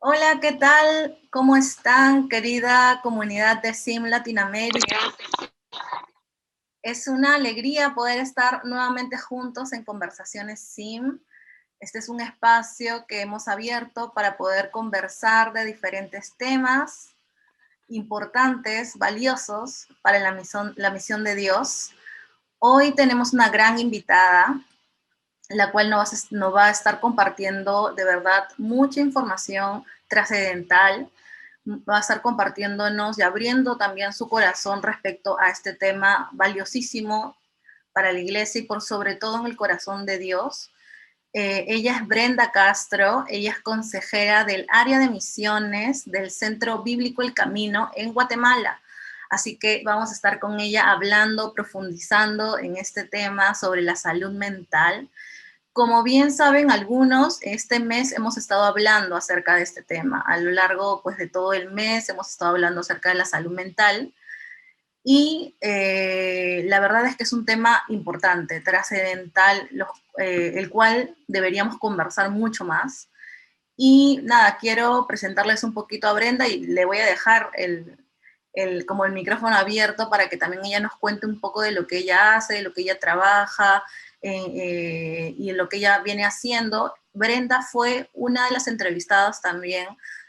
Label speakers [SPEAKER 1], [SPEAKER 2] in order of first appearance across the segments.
[SPEAKER 1] Hola, ¿qué tal? ¿Cómo están, querida comunidad de SIM Latinoamérica? Es una alegría poder estar nuevamente juntos en Conversaciones SIM. Este es un espacio que hemos abierto para poder conversar de diferentes temas importantes, valiosos para la misión de Dios. Hoy tenemos una gran invitada, la cual nos va a estar compartiendo de verdad mucha información trascendental. Va a estar compartiéndonos y abriendo también su corazón respecto a este tema valiosísimo para la iglesia y por sobre todo en el corazón de Dios. Ella es Brenda Castro, ella es consejera del área de misiones del Centro Bíblico El Camino en Guatemala. Así que vamos a estar con ella hablando, profundizando en este tema sobre la salud mental. Como bien saben algunos, este mes hemos estado hablando acerca de este tema. A lo largo pues, de todo el mes hemos estado hablando acerca de la salud mental y la verdad es que es un tema importante, trascendental, el cual deberíamos conversar mucho más. Y nada, quiero presentarles un poquito a Brenda y le voy a dejar como el micrófono abierto para que también ella nos cuente un poco de lo que ella hace, de lo que ella trabaja y lo que ella viene haciendo. Brenda fue una de las entrevistadas también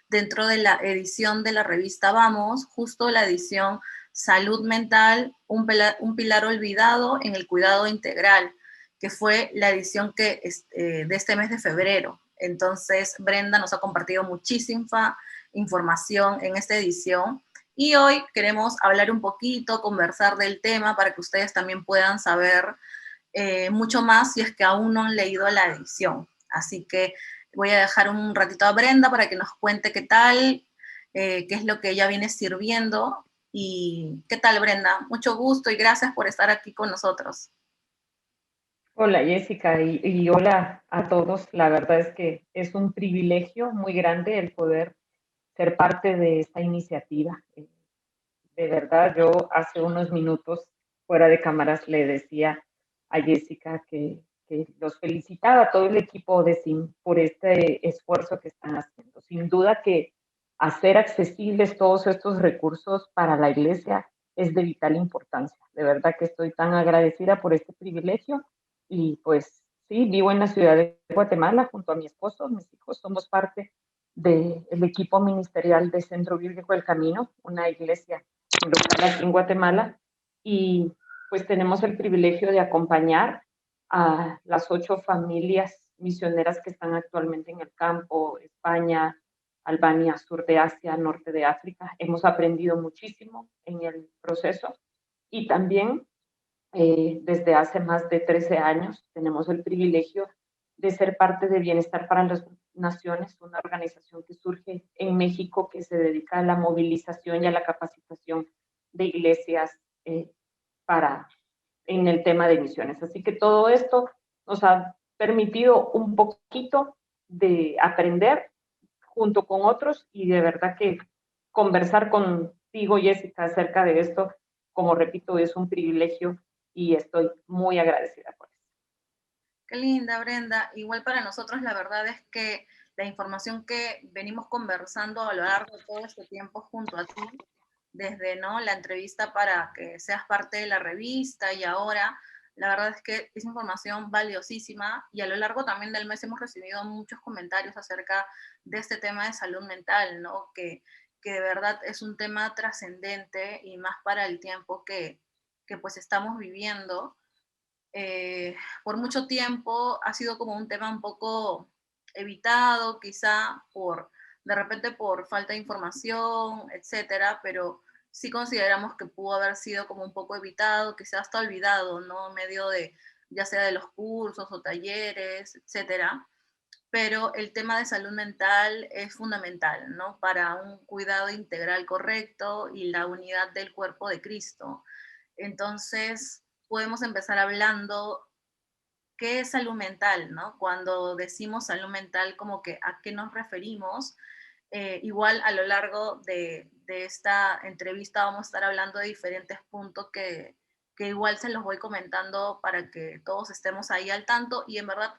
[SPEAKER 1] dentro de la edición de la revista Vamos, justo la edición Salud Mental, un pilar olvidado en el cuidado integral, que fue la edición de este mes de febrero. Entonces, Brenda nos ha compartido muchísima información en esta edición y hoy queremos hablar un poquito, conversar del tema para que ustedes también puedan saber mucho más si es que aún no han leído la edición. Así que voy a dejar un ratito a Brenda para que nos cuente qué tal, qué es lo que ella viene sirviendo y qué tal, Brenda. Mucho gusto y gracias por estar aquí con nosotros.
[SPEAKER 2] Hola Jessica y hola a todos. La verdad es que es un privilegio muy grande el poder ser parte de esta iniciativa. De verdad, yo hace unos minutos fuera de cámaras le decía a Jessica que los felicitaba a todo el equipo de SIM por este esfuerzo que están haciendo. Sin duda que hacer accesibles todos estos recursos para la iglesia es de vital importancia. De verdad que estoy tan agradecida por este privilegio y pues sí, vivo en la ciudad de Guatemala junto a mi esposo, mis hijos, somos parte del equipo ministerial de Centro Bíblico del Camino, una iglesia local aquí en Guatemala, y pues tenemos el privilegio de acompañar a las 8 familias misioneras que están actualmente en el campo, España, Albania, sur de Asia, norte de África. Hemos aprendido muchísimo en el proceso y también desde hace más de 13 años tenemos el privilegio de ser parte de Bienestar para las Naciones, una organización que surge en México que se dedica a la movilización y a la capacitación de iglesias para, en el tema de misiones. Así que todo esto nos ha permitido un poquito de aprender junto con otros y de verdad que conversar contigo, Jessica, acerca de esto, como repito, es un privilegio y estoy muy agradecida por eso.
[SPEAKER 1] Qué linda, Brenda. Igual para nosotros la verdad es que la información que venimos conversando a lo largo de todo este tiempo junto a ti, desde ¿no? la entrevista para que seas parte de la revista y ahora, la verdad es que es información valiosísima y a lo largo también del mes hemos recibido muchos comentarios acerca de este tema de salud mental, ¿no? Que de verdad es un tema trascendente y más para el tiempo que pues estamos viviendo. Por mucho tiempo ha sido como un tema un poco evitado, quizá de repente por falta de información, etcétera, pero sí consideramos que pudo haber sido como un poco evitado, quizá hasta olvidado, ¿no? En medio de, ya sea de los cursos o talleres, etcétera. Pero el tema de salud mental es fundamental, ¿no? Para un cuidado integral correcto y la unidad del cuerpo de Cristo. Entonces, podemos empezar hablando qué es salud mental, ¿no? Cuando decimos salud mental, como que a qué nos referimos. Igual a lo largo de esta entrevista vamos a estar hablando de diferentes puntos que igual se los voy comentando para que todos estemos ahí al tanto y en verdad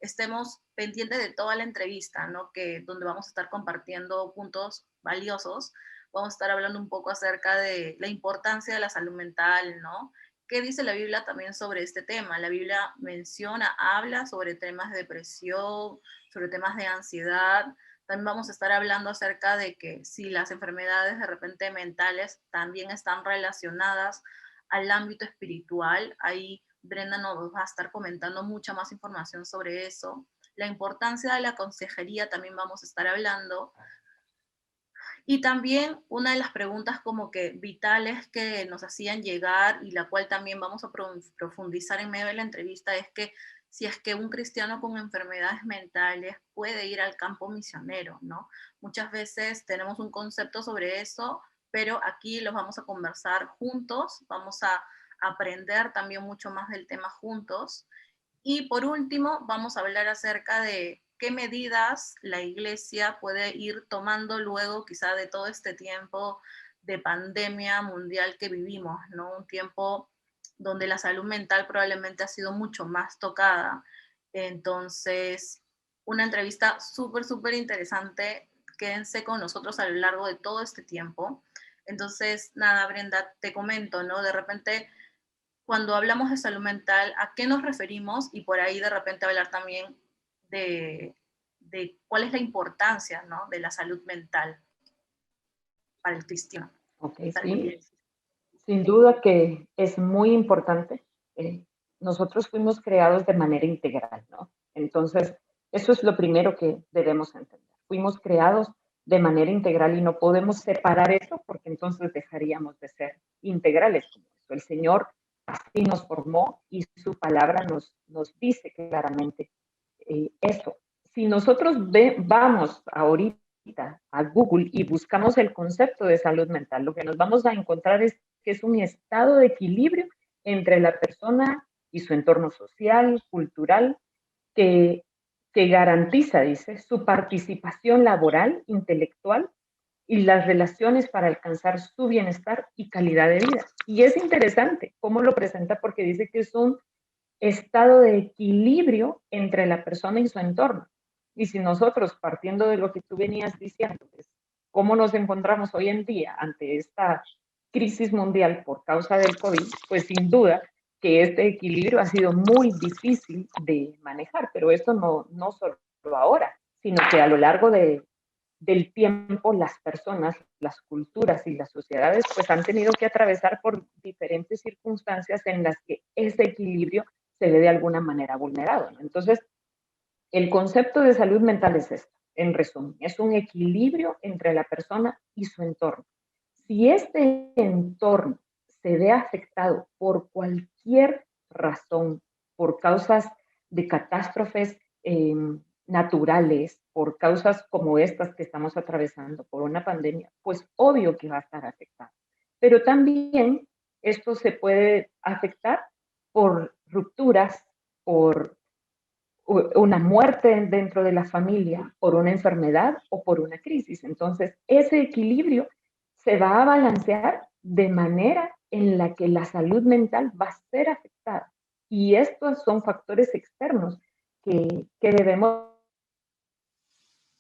[SPEAKER 1] estemos pendientes de toda la entrevista, ¿no? Donde vamos a estar compartiendo puntos valiosos. Vamos a estar hablando un poco acerca de la importancia de la salud mental, ¿no? ¿Qué dice la Biblia también sobre este tema? La Biblia menciona, habla sobre temas de depresión, sobre temas de ansiedad. También vamos a estar hablando acerca de que si las enfermedades de repente mentales también están relacionadas al ámbito espiritual. Ahí Brenda nos va a estar comentando mucha más información sobre eso. La importancia de la consejería también vamos a estar hablando. Y también una de las preguntas como que vitales que nos hacían llegar y la cual también vamos a profundizar en medio de la entrevista es que si es que un cristiano con enfermedades mentales puede ir al campo misionero, ¿no? Muchas veces tenemos un concepto sobre eso, pero aquí los vamos a conversar juntos, vamos a aprender también mucho más del tema juntos. Y por último, vamos a hablar acerca de qué medidas la iglesia puede ir tomando luego quizá de todo este tiempo de pandemia mundial que vivimos, ¿no? Un tiempo donde la salud mental probablemente ha sido mucho más tocada. Entonces, una entrevista súper, súper interesante. Quédense con nosotros a lo largo de todo este tiempo. Entonces, nada, Brenda, te comento, ¿no? De repente cuando hablamos de salud mental, ¿a qué nos referimos? Y por ahí de repente hablar también de cuál es la importancia, ¿no?, de la salud mental para el cristiano.
[SPEAKER 2] Ok, sí, sin duda que es muy importante. Nosotros fuimos creados de manera integral, ¿no? Entonces, eso es lo primero que debemos entender. Fuimos creados de manera integral y no podemos separar eso porque entonces dejaríamos de ser integrales como eso. El Señor así nos formó y su palabra nos dice claramente eso. Si nosotros vamos ahorita a Google y buscamos el concepto de salud mental, lo que nos vamos a encontrar es que es un estado de equilibrio entre la persona y su entorno social, cultural, que garantiza, dice, su participación laboral, intelectual y las relaciones para alcanzar su bienestar y calidad de vida. Y es interesante cómo lo presenta porque dice que es un estado de equilibrio entre la persona y su entorno. Y si nosotros, partiendo de lo que tú venías diciendo, pues, cómo nos encontramos hoy en día ante esta crisis mundial por causa del COVID, pues sin duda que este equilibrio ha sido muy difícil de manejar, pero esto no solo ahora, sino que a lo largo del tiempo las personas, las culturas y las sociedades pues han tenido que atravesar por diferentes circunstancias en las que ese equilibrio se ve de alguna manera vulnerado, ¿no? Entonces, el concepto de salud mental es esto, en resumen, es un equilibrio entre la persona y su entorno. Si este entorno se ve afectado por cualquier razón, por causas de catástrofes naturales, por causas como estas que estamos atravesando, por una pandemia, pues obvio que va a estar afectado. Pero también esto se puede afectar por rupturas, por una muerte dentro de la familia, por una enfermedad o por una crisis. Entonces, ese equilibrio se va a balancear de manera en la que la salud mental va a ser afectada. Y estos son factores externos que debemos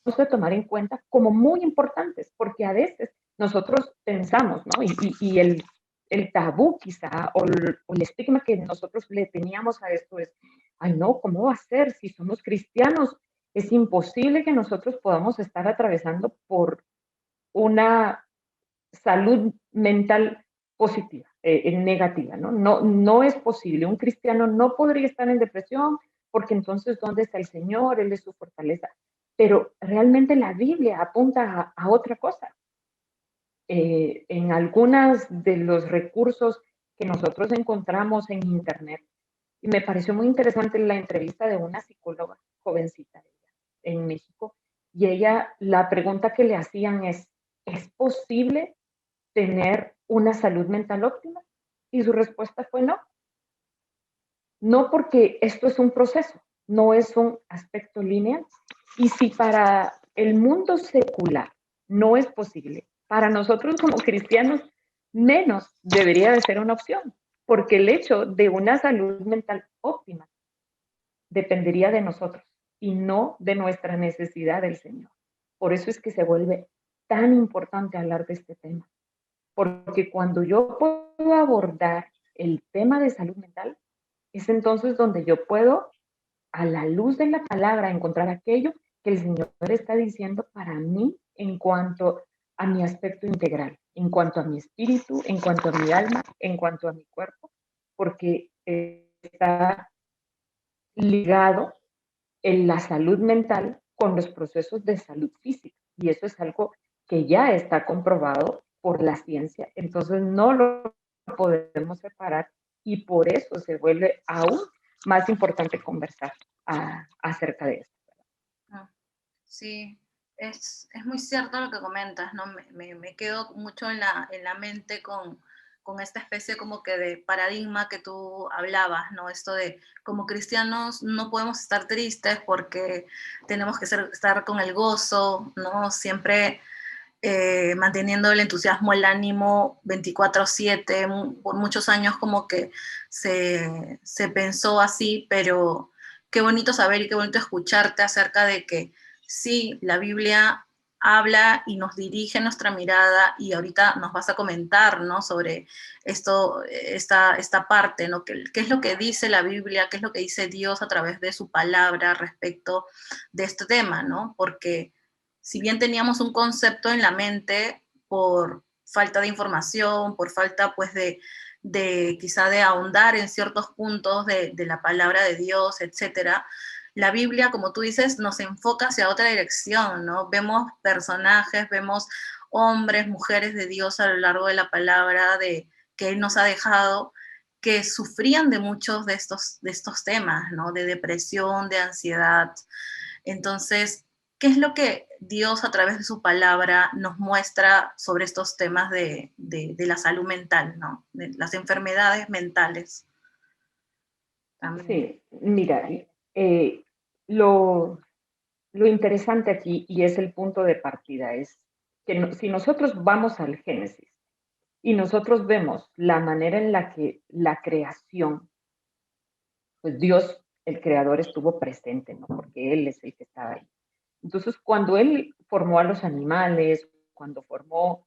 [SPEAKER 2] de tomar en cuenta como muy importantes, porque a veces nosotros pensamos, ¿no? Y el tabú quizá o el estigma que nosotros le teníamos a esto es, ay no, ¿cómo va a ser? Si somos cristianos, es imposible que nosotros podamos estar atravesando por una salud mental positiva, negativa, ¿no? No es posible. Un cristiano no podría estar en depresión porque entonces, ¿dónde está el Señor? Él es su fortaleza. Pero realmente la Biblia apunta a otra cosa. En algunos de los recursos que nosotros encontramos en Internet, y me pareció muy interesante la entrevista de una psicóloga jovencita en México, y ella, la pregunta que le hacían ¿es posible tener una salud mental óptima? Y su respuesta fue no. No, porque esto es un proceso, no es un aspecto lineal. Y si para el mundo secular no es posible, para nosotros como cristianos menos debería de ser una opción, porque el hecho de una salud mental óptima dependería de nosotros, y no de nuestra necesidad del Señor. Por eso es que se vuelve tan importante hablar de este tema, porque cuando yo puedo abordar el tema de salud mental, es entonces donde yo puedo, a la luz de la palabra, encontrar aquello que el Señor está diciendo para mí en cuanto a mi aspecto integral, en cuanto a mi espíritu, en cuanto a mi alma, en cuanto a mi cuerpo, porque está ligado en la salud mental con los procesos de salud física. Y eso es algo que ya está comprobado por la ciencia. Entonces no lo podemos separar y por eso se vuelve aún más importante conversar acerca de esto.
[SPEAKER 1] Ah, sí, es muy cierto lo que comentas, ¿no? Me quedo mucho en la mente con esta especie como que de paradigma que tú hablabas, ¿no? Esto de como cristianos no podemos estar tristes porque tenemos que estar con el gozo, ¿no? Siempre manteniendo el entusiasmo, el ánimo 24/7, por muchos años como que se pensó así, pero qué bonito saber y qué bonito escucharte acerca de que sí, la Biblia habla y nos dirige nuestra mirada y ahorita nos vas a comentar, ¿no? Sobre esto, esta parte, ¿no? ¿Qué es lo que dice la Biblia? ¿Qué es lo que dice Dios a través de su palabra respecto de este tema, ¿no? Porque si bien teníamos un concepto en la mente por falta de información, por falta pues de quizá de ahondar en ciertos puntos de la palabra de Dios, etcétera, la Biblia, como tú dices, nos enfoca hacia otra dirección, ¿no? Vemos personajes, vemos hombres, mujeres de Dios a lo largo de la palabra que Él nos ha dejado, que sufrían de muchos de estos temas, ¿no? De depresión, de ansiedad. Entonces, ¿qué es lo que Dios a través de su palabra nos muestra sobre estos temas de la salud mental, ¿no? De las enfermedades mentales también.
[SPEAKER 2] Sí, mira, eh, lo, lo interesante aquí, y es el punto de partida, es que si nosotros vamos al Génesis y nosotros vemos la manera en la que la creación, pues Dios, el creador, estuvo presente, ¿no? Porque Él es el que estaba ahí. Entonces, cuando Él formó a los animales, cuando formó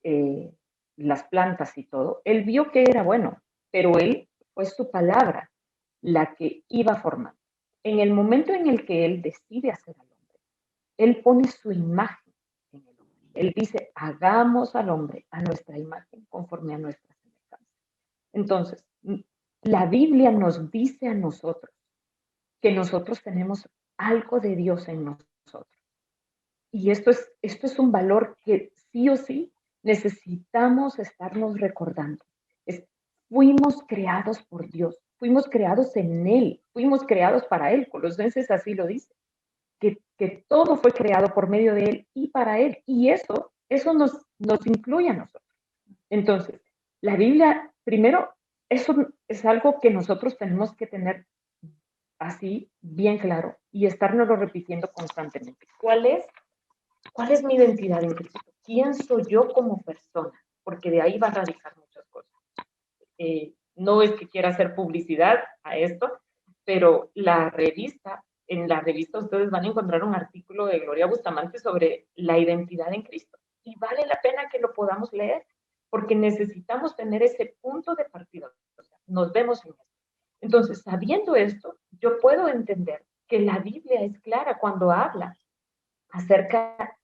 [SPEAKER 2] eh, las plantas y todo, Él vio que era bueno, pero Él fue su palabra la que iba formando. En el momento en el que Él decide hacer al hombre, Él pone su imagen en el hombre. Él dice, hagamos al hombre a nuestra imagen conforme a nuestra semejanza. Entonces, la Biblia nos dice a nosotros que nosotros tenemos algo de Dios en nosotros. Y esto es un valor que sí o sí necesitamos estarnos recordando. Es, fuimos creados por Dios, fuimos creados en Él, fuimos creados para Él. Colosenses así lo dice, que todo fue creado por medio de Él y para Él. Y eso nos incluye a nosotros. Entonces, la Biblia, primero, eso es algo que nosotros tenemos que tener así bien claro y estárnoslo repitiendo constantemente. ¿Cuál es mi identidad en Cristo? ¿Quién soy yo como persona? Porque de ahí va a radicar muchas cosas. No es que quiera hacer publicidad a esto, pero en la revista ustedes van a encontrar un artículo de Gloria Bustamante sobre la identidad en Cristo. Y vale la pena que lo podamos leer, porque necesitamos tener ese punto de partida. O sea, nos vemos en esto. Entonces, sabiendo esto, yo puedo entender que la Biblia es clara cuando habla acerca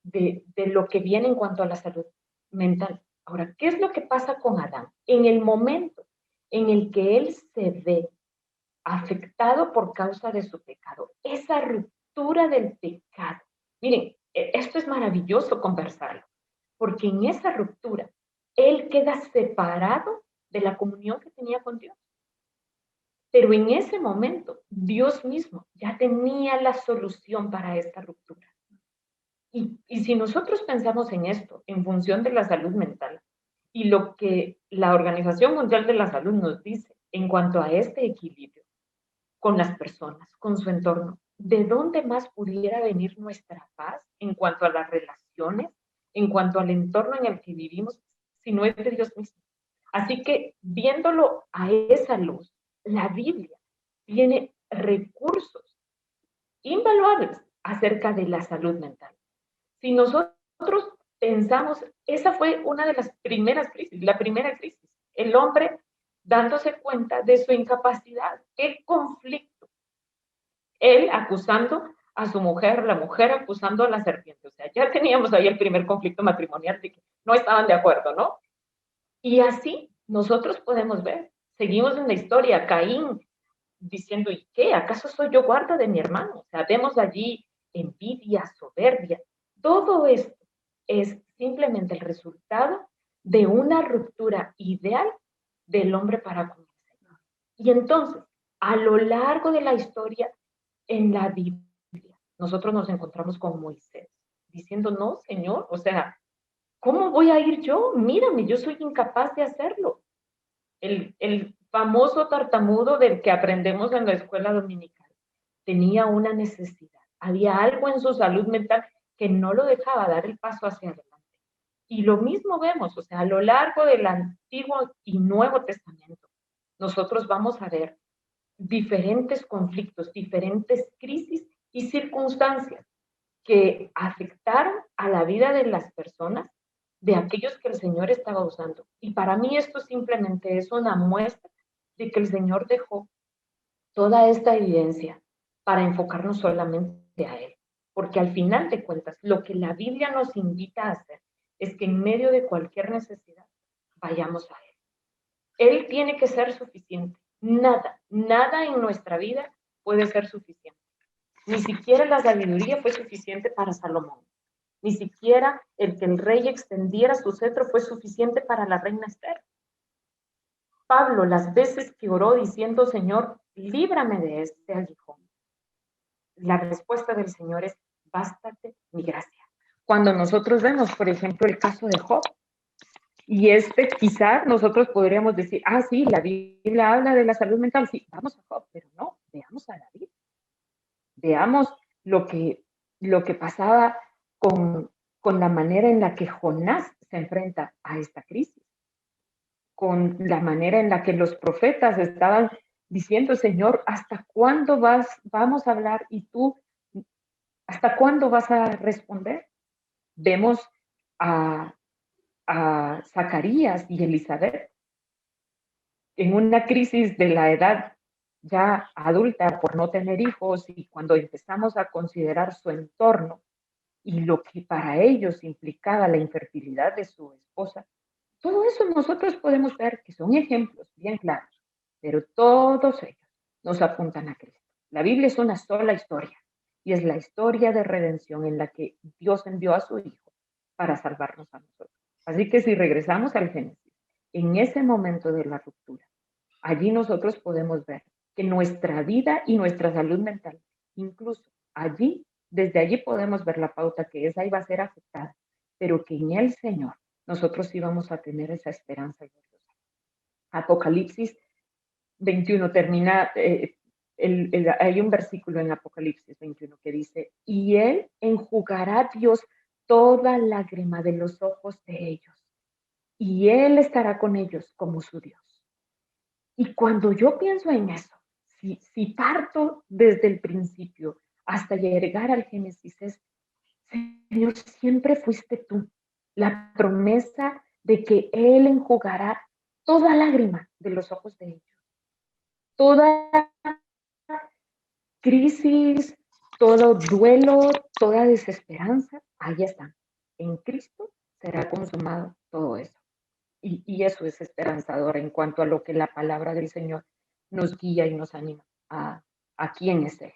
[SPEAKER 2] de lo que viene en cuanto a la salud mental. Ahora, ¿qué es lo que pasa con Adán? En el momento en el que él se ve afectado por causa de su pecado, esa ruptura del pecado. Miren, esto es maravilloso conversarlo, porque en esa ruptura él queda separado de la comunión que tenía con Dios. Pero en ese momento, Dios mismo ya tenía la solución para esta ruptura. Y si nosotros pensamos en esto en función de la salud mental y lo que la Organización Mundial de la Salud nos dice en cuanto a este equilibrio con las personas, con su entorno, ¿de dónde más pudiera venir nuestra paz en cuanto a las relaciones, en cuanto al entorno en el que vivimos, si no es de Dios mismo? Así que viéndolo a esa luz, la Biblia tiene recursos invaluables acerca de la salud mental. Si nosotros pensamos, esa fue una de las primeras crisis, la primera crisis, el hombre dándose cuenta de su incapacidad, el conflicto, él acusando a su mujer, la mujer acusando a la serpiente. O sea, ya teníamos ahí el primer conflicto matrimonial de que no estaban de acuerdo, ¿no? Y así nosotros podemos ver, seguimos en la historia, Caín diciendo, ¿y qué? ¿Acaso soy yo guarda de mi hermano? O sea, vemos allí envidia, soberbia. Todo esto es simplemente el resultado de una ruptura ideal del hombre para con el Señor. Y entonces, a lo largo de la historia, en la Biblia, nosotros nos encontramos con Moisés, diciendo, no, Señor, o sea, ¿cómo voy a ir yo? Mírame, yo soy incapaz de hacerlo. El famoso tartamudo del que aprendemos en la escuela dominical tenía una necesidad. Había algo en su salud mental que no lo dejaba dar el paso hacia adelante. Y lo mismo vemos, o sea, a lo largo del Antiguo y Nuevo Testamento, nosotros vamos a ver diferentes conflictos, diferentes crisis y circunstancias que afectaron a la vida de las personas, de aquellos que el Señor estaba usando. Y para mí esto simplemente es una muestra de que el Señor dejó toda esta evidencia para enfocarnos solamente a Él. Porque al final de cuentas, lo que la Biblia nos invita a hacer es que en medio de cualquier necesidad, vayamos a Él. Él tiene que ser suficiente. Nada, nada en nuestra vida puede ser suficiente. Ni siquiera la sabiduría fue suficiente para Salomón. Ni siquiera el que el rey extendiera su cetro fue suficiente para la reina Esther. Pablo, las veces que oró diciendo, Señor, líbrame de este aguijón, la respuesta del Señor es, bástate mi gracia. Cuando nosotros vemos, por ejemplo, el caso de Job, y quizás nosotros podríamos decir, sí, la Biblia habla de la salud mental, sí, vamos a Job, pero no, veamos a David. Veamos lo que pasaba con la manera en la que Jonás se enfrenta a esta crisis, con la manera en la que los profetas estaban diciendo, Señor, ¿hasta cuándo vamos a hablar y tú, hasta cuándo vas a responder? Vemos a Zacarías y Elizabeth en una crisis de la edad ya adulta por no tener hijos, y cuando empezamos a considerar su entorno y lo que para ellos implicaba la infertilidad de su esposa, todo eso nosotros podemos ver que son ejemplos bien claros, pero todos ellos nos apuntan a Cristo. La Biblia es una sola historia y es la historia de redención en la que Dios envió a su Hijo para salvarnos a nosotros. Así que si regresamos al Génesis, en ese momento de la ruptura, allí nosotros podemos ver que nuestra vida y nuestra salud mental, incluso allí, desde allí podemos ver la pauta que esa iba a ser afectada, pero que en el Señor nosotros íbamos a tener esa esperanza gloriosa. Apocalipsis 21 termina, hay un versículo en Apocalipsis 21 que dice, y Él enjugará, Dios, toda lágrima de los ojos de ellos, y Él estará con ellos como su Dios. Y cuando yo pienso en eso, si parto desde el principio hasta llegar al Génesis, es, Señor, siempre fuiste tú, la promesa de que Él enjugará toda lágrima de los ojos de ellos. Toda crisis, todo duelo, toda desesperanza, ahí está. En Cristo será consumado todo eso. Y eso es esperanzador en cuanto a lo que la palabra del Señor nos guía y nos anima a quién es Él.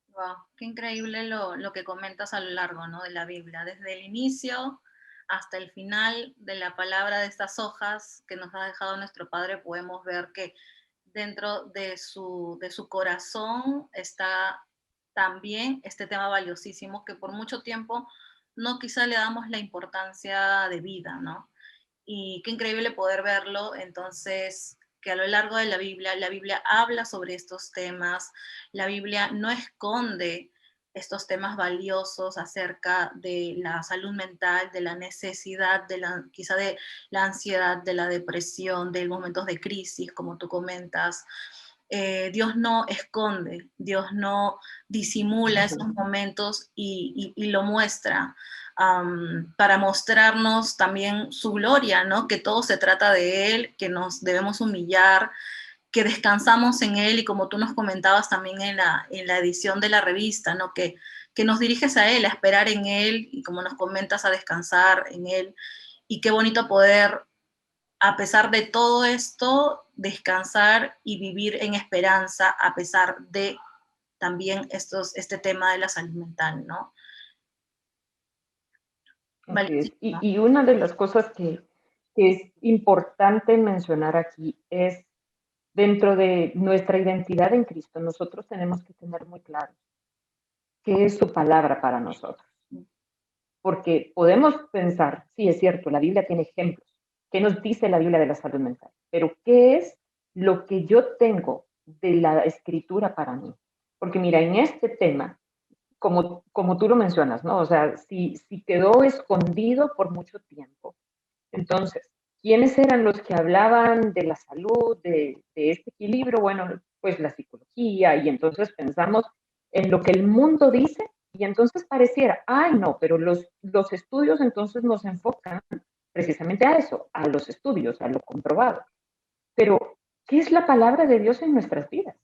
[SPEAKER 1] Wow, qué increíble lo que comentas a lo largo, ¿no?, de la Biblia, desde el inicio hasta el final de la palabra de estas hojas que nos ha dejado nuestro Padre, podemos ver que dentro de su corazón está también este tema valiosísimo que por mucho tiempo no quizá le damos la importancia de vida, ¿no? Y qué increíble poder verlo, entonces, que a lo largo de la Biblia habla sobre estos temas, la Biblia no esconde estos temas valiosos acerca de la salud mental, de la necesidad, quizá de la ansiedad, de la depresión, de momentos de crisis, como tú comentas. Dios no esconde, Dios no disimula esos momentos y lo muestra para mostrarnos también su gloria, ¿no? Que todo se trata de Él, que nos debemos humillar, que descansamos en Él y como tú nos comentabas también en la edición de la revista, ¿no? Que nos diriges a Él, a esperar en Él y como nos comentas, a descansar en Él. Y qué bonito poder, a pesar de todo esto, descansar y vivir en esperanza, a pesar de también este tema de la salud mental, ¿no?
[SPEAKER 2] Así es.
[SPEAKER 1] Vale.
[SPEAKER 2] Y una de las cosas que es importante mencionar aquí es, dentro de nuestra identidad en Cristo, nosotros tenemos que tener muy claro qué es su palabra para nosotros. Porque podemos pensar, sí, es cierto, la Biblia tiene ejemplos. ¿Qué nos dice la Biblia de la salud mental? Pero ¿qué es lo que yo tengo de la escritura para mí? Porque mira, en este tema, como tú lo mencionas, ¿no? O sea, si quedó escondido por mucho tiempo, entonces, ¿quiénes eran los que hablaban de la salud, de este equilibrio? Bueno, pues la psicología, y entonces pensamos en lo que el mundo dice, y entonces pareciera, ay, no, pero los estudios entonces nos enfocan precisamente a eso, a los estudios, a lo comprobado. Pero, ¿qué es la palabra de Dios en nuestras vidas?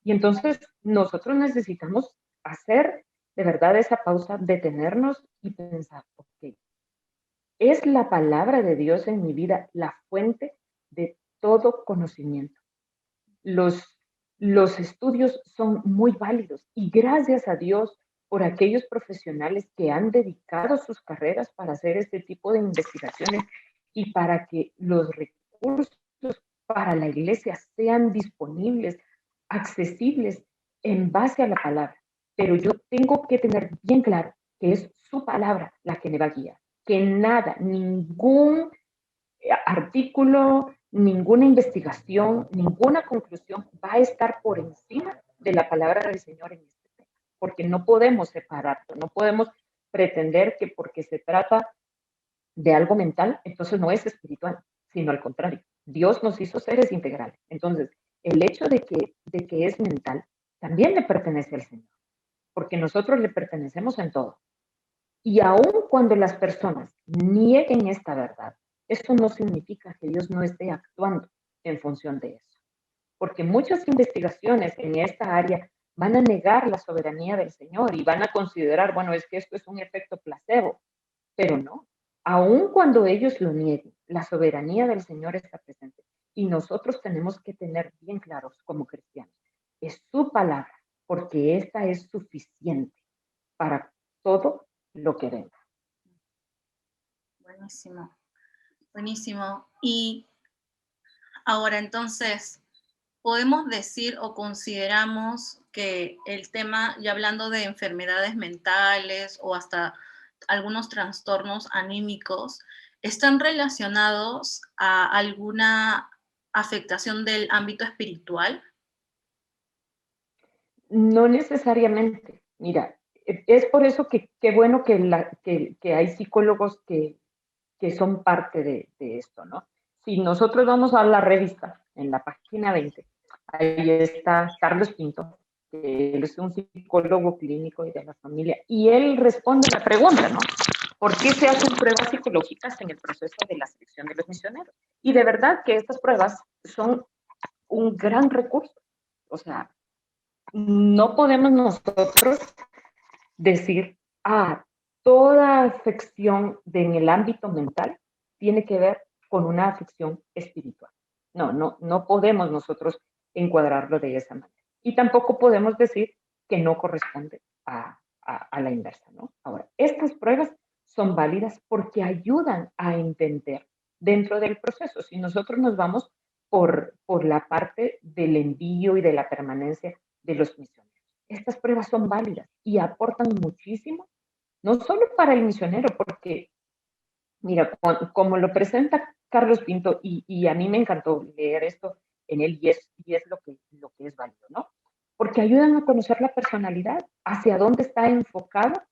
[SPEAKER 2] Y entonces nosotros necesitamos hacer de verdad esa pausa, detenernos y pensar, ok, ¿es la palabra de Dios en mi vida la fuente de todo conocimiento? Los, los estudios son muy válidos y gracias a Dios por aquellos profesionales que han dedicado sus carreras para hacer este tipo de investigaciones y para que los recursos para la iglesia sean disponibles, accesibles en base a la palabra. Pero yo tengo que tener bien claro que es su palabra la que me va a guiar, que nada, ningún artículo, ninguna investigación, ninguna conclusión va a estar por encima de la palabra del Señor en este tema, porque no podemos separarlo, no podemos pretender que porque se trata de algo mental, entonces no es espiritual, sino al contrario. Dios nos hizo seres integrales. Entonces, el hecho de que es mental también le pertenece al Señor, porque nosotros le pertenecemos en todo. Y aun cuando las personas nieguen esta verdad, esto no significa que Dios no esté actuando en función de eso. Porque muchas investigaciones en esta área van a negar la soberanía del Señor y van a considerar, bueno, es que esto es un efecto placebo, pero no. Aun cuando ellos lo nieguen, la soberanía del Señor está presente. Y nosotros tenemos que tener bien claros como cristianos, es su palabra, porque esta es suficiente para todo lo que venga.
[SPEAKER 1] Buenísimo, buenísimo. Y ahora entonces, podemos decir o consideramos que el tema, ya hablando de enfermedades mentales o hasta algunos trastornos anímicos, están relacionados a alguna afectación del ámbito espiritual.
[SPEAKER 2] No necesariamente. Mira, es por eso que qué bueno que hay psicólogos que son parte de esto, ¿no? Si nosotros vamos a la revista, en la página 20, ahí está Carlos Pinto, que él es un psicólogo clínico y de la familia, y él responde la pregunta, ¿no? ¿Por qué se hacen pruebas psicológicas en el proceso de la selección de los misioneros? Y de verdad que estas pruebas son un gran recurso. O sea, no podemos nosotros decir, toda afección en el ámbito mental tiene que ver con una afección espiritual. No podemos nosotros encuadrarlo de esa manera. Y tampoco podemos decir que no corresponde a la inversa, ¿no? Ahora, estas pruebas son válidas porque ayudan a entender dentro del proceso. Si nosotros nos vamos por la parte del envío y de la permanencia de los misioneros, estas pruebas son válidas y aportan muchísimo, no solo para el misionero, porque, mira, como lo presenta Carlos Pinto, y a mí me encantó leer esto en él, y es lo que es válido, ¿no? Porque ayudan a conocer la personalidad, hacia dónde está enfocado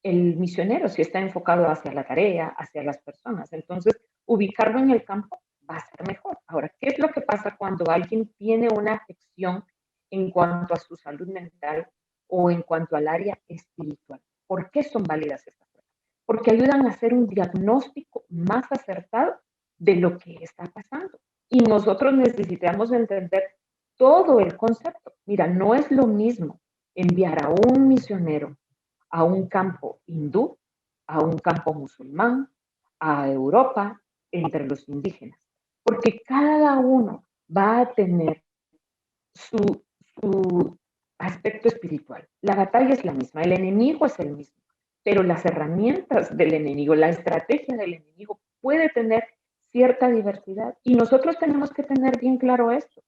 [SPEAKER 2] el misionero, si está enfocado hacia la tarea, hacia las personas. Entonces, ubicarlo en el campo va a ser mejor. Ahora, ¿qué es lo que pasa cuando alguien tiene una afección en cuanto a su salud mental o en cuanto al área espiritual? ¿Por qué son válidas estas pruebas? Porque ayudan a hacer un diagnóstico más acertado de lo que está pasando. Y nosotros necesitamos entender todo el concepto. Mira, no es lo mismo enviar a un misionero a un campo hindú, a un campo musulmán, a Europa, entre los indígenas, porque cada uno va a tener su, su aspecto espiritual. La batalla es la misma, el enemigo es el mismo, pero las herramientas del enemigo, la estrategia del enemigo puede tener cierta diversidad y nosotros tenemos que tener bien claro esto.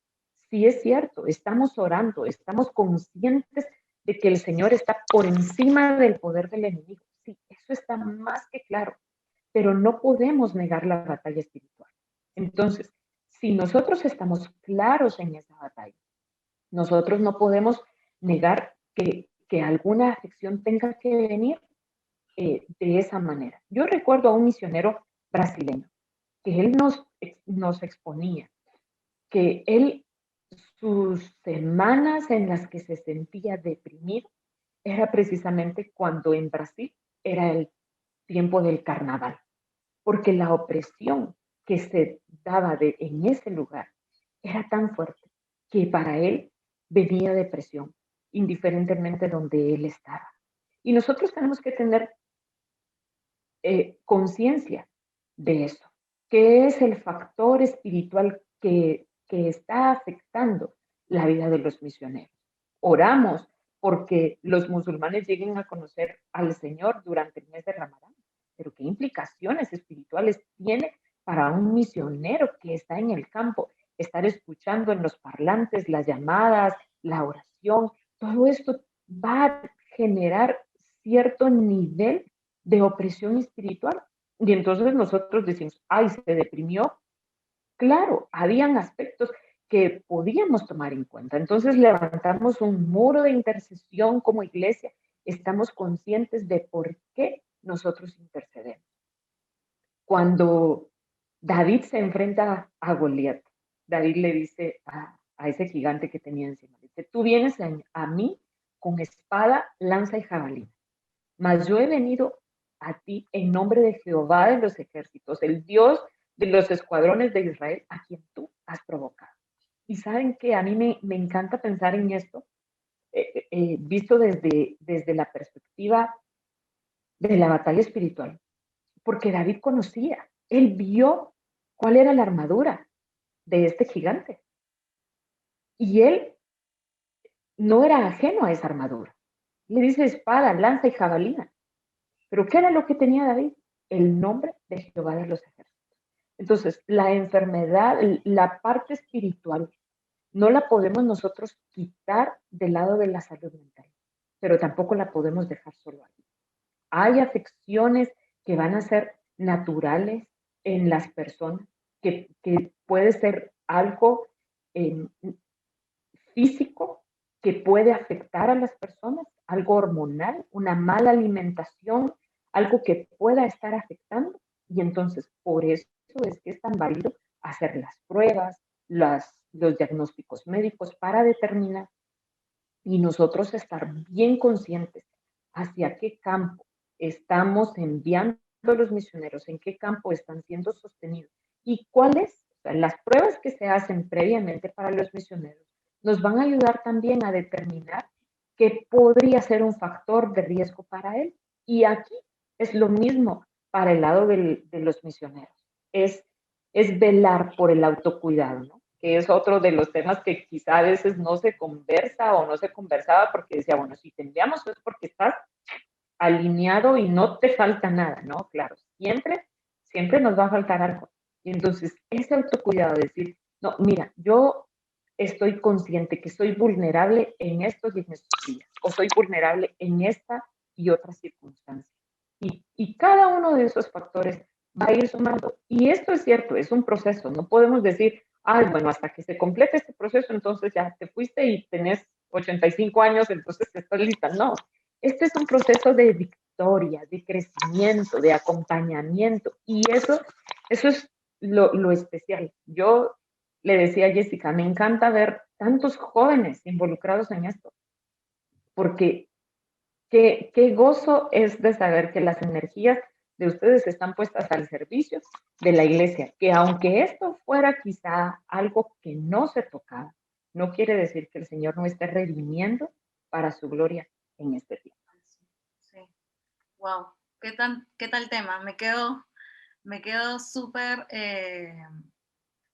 [SPEAKER 2] Si es cierto, estamos orando, estamos conscientes de que el Señor está por encima del poder del enemigo. Sí, eso está más que claro, pero no podemos negar la batalla espiritual. Entonces, si nosotros estamos claros en esa batalla, nosotros no podemos negar que alguna afección tenga que venir de esa manera. Yo recuerdo a un misionero brasileño que él nos exponía que él, sus semanas en las que se sentía deprimido, era precisamente cuando en Brasil era el tiempo del carnaval, porque la opresión que se daba en ese lugar era tan fuerte que para él venía depresión, indiferentemente donde él estaba. Y nosotros tenemos que tener conciencia de eso. ¿Qué es el factor espiritual que está afectando la vida de los misioneros? Oramos porque los musulmanes lleguen a conocer al Señor durante el mes de Ramadán, pero ¿qué implicaciones espirituales tiene para un misionero que está en el campo? Estar escuchando en los parlantes las llamadas, la oración, todo esto va a generar cierto nivel de opresión espiritual. Y entonces nosotros decimos, ay, se deprimió. Claro, habían aspectos que podíamos tomar en cuenta. Entonces levantamos un muro de intercesión como iglesia. Estamos conscientes de por qué nosotros intercedemos. Cuando David se enfrenta a Goliat, David le dice a ese gigante que tenía encima, dice, tú vienes a mí con espada, lanza y jabalina, mas yo he venido a ti en nombre de Jehová de los ejércitos, el Dios de los escuadrones de Israel, a quien tú has provocado. Y saben que a mí me encanta pensar en esto, visto desde la perspectiva de la batalla espiritual, porque David conocía, él vio cuál era la armadura de este gigante. Y él no era ajeno a esa armadura. Le dice espada, lanza y jabalina. Pero ¿qué era lo que tenía David? El nombre de Jehová de los ejércitos. Entonces, la enfermedad, la parte espiritual, no la podemos nosotros quitar del lado de la salud mental, pero tampoco la podemos dejar solo ahí. Hay afecciones que van a ser naturales en las personas, que puede ser algo eh, físico que puede afectar a las personas, algo hormonal, una mala alimentación, algo que pueda estar afectando. Y entonces, por eso es que es tan válido hacer las pruebas, los diagnósticos médicos para determinar y nosotros estar bien conscientes hacia qué campo estamos enviando a los misioneros, en qué campo están siendo sostenidos y cuáles, o sea, las pruebas que se hacen previamente para los misioneros nos van a ayudar también a determinar qué podría ser un factor de riesgo para él. Y aquí es lo mismo para el lado de los misioneros. Es velar por el autocuidado, ¿no? Que es otro de los temas que quizá a veces no se conversa o no se conversaba porque decía, bueno, si te enviamos es porque estás alineado y no te falta nada, ¿no? Claro, siempre nos va a faltar algo. Y entonces, ese autocuidado, decir, no, mira, yo estoy consciente que soy vulnerable en estos y en estos días, o soy vulnerable en esta y otras circunstancias. Y cada uno de esos factores va a ir sumando. Y esto es cierto, es un proceso. No podemos decir, ay, bueno, hasta que se complete este proceso, entonces ya te fuiste y tenés 85 años, entonces estás lista. No, este es un proceso de victoria, de crecimiento, de acompañamiento. Y eso es lo especial. Yo le decía a Jessica, me encanta ver tantos jóvenes involucrados en esto, porque qué gozo es de saber que las energías de ustedes están puestas al servicio de la iglesia, que aunque esto fuera quizá algo que no se tocaba, no quiere decir que el Señor no esté redimiendo para su gloria en este tiempo.
[SPEAKER 1] Sí. Wow. ¿Qué tal tema? Me quedo súper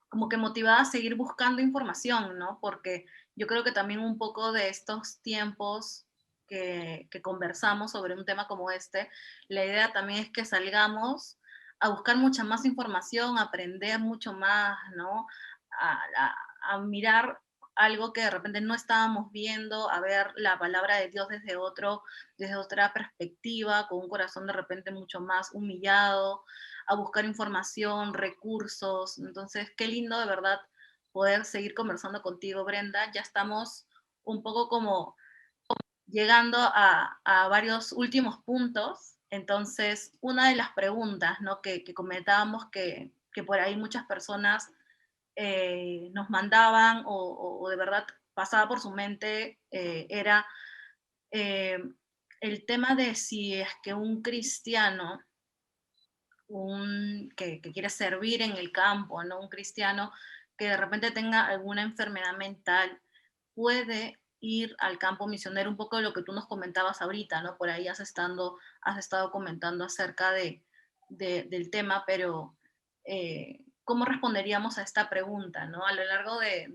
[SPEAKER 1] como que motivada a seguir buscando información, ¿no? Porque yo creo que también un poco de estos tiempos que conversamos sobre un tema como este, la idea también es que salgamos a buscar mucha más información, a aprender mucho más, ¿no? A mirar algo que de repente no estábamos viendo, a ver la palabra de Dios desde otra perspectiva, con un corazón de repente mucho más humillado, a buscar información, recursos. Entonces, qué lindo de verdad poder seguir conversando contigo, Brenda. Ya estamos un poco como llegando a varios últimos puntos. Entonces, una de las preguntas, ¿no?, que comentábamos que por ahí muchas personas nos mandaban o de verdad pasaba por su mente era eh, el tema de si es que un cristiano que quiere servir en el campo, ¿no? Un cristiano que de repente tenga alguna enfermedad mental, puede ir al campo misionero, un poco de lo que tú nos comentabas ahorita, ¿no? Por ahí has estado comentando acerca del tema, pero ¿cómo responderíamos a esta pregunta, ¿no? A lo largo de